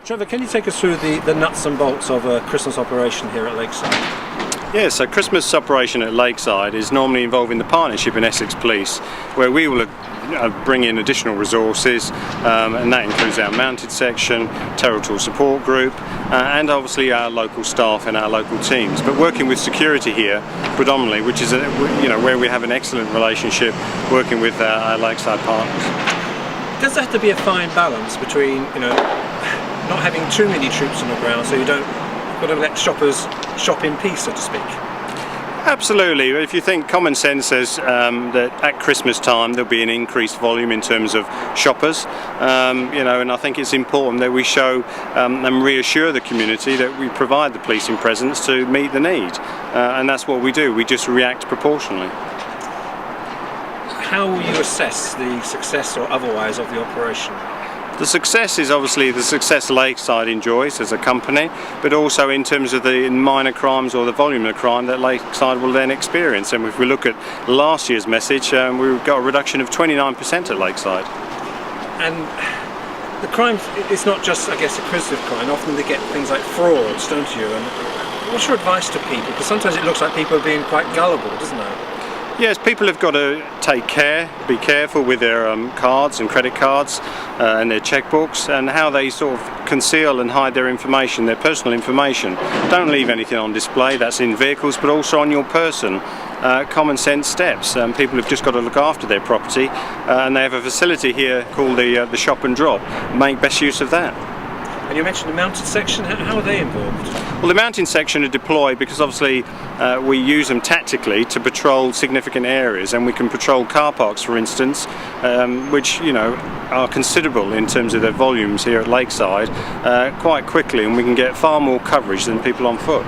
Trevor, can you take us through the nuts and bolts of a Christmas operation here at Lakeside? Yeah, so Christmas operation at Lakeside is normally involving the partnership in Essex Police, where we will bring in additional resources, and that includes our mounted section, territorial support group, and obviously our local staff and our local teams. But working with security here predominantly, which is where we have an excellent relationship working with our Lakeside partners. Does there have to be a fine balance between not having too many troops on the ground, so you don't got to let shoppers shop in peace, so to speak? Absolutely. If you think common sense says that at Christmas time there'll be an increased volume in terms of shoppers, and I think it's important that we show and reassure the community that we provide the policing presence to meet the need, and that's what we do. We just react proportionally. How will you assess the success or otherwise of the operation? The success is obviously the success Lakeside enjoys as a company, but also in terms of the minor crimes or the volume of crime that Lakeside will then experience. And if we look at last year's message, we've got a reduction of 29% at Lakeside. And the crime, it's not just, I guess, acquisitive crime. Often they get things like frauds, don't you? And what's your advice to people? Because sometimes it looks like people are being quite gullible, doesn't it? Yes, people have got to take care, be careful with their cards and credit cards and their checkbooks, and how they sort of conceal and hide their information, their personal information. Don't leave anything on display, that's in vehicles, but also on your person. Common sense steps. People have just got to look after their property, and they have a facility here called the Shop and Drop. Make best use of that. And you mentioned the mounted section. How are they involved? Well, the mounting section are deployed because obviously we use them tactically to patrol significant areas, and we can patrol car parks, for instance, which are considerable in terms of their volumes here at Lakeside, quite quickly, and we can get far more coverage than people on foot.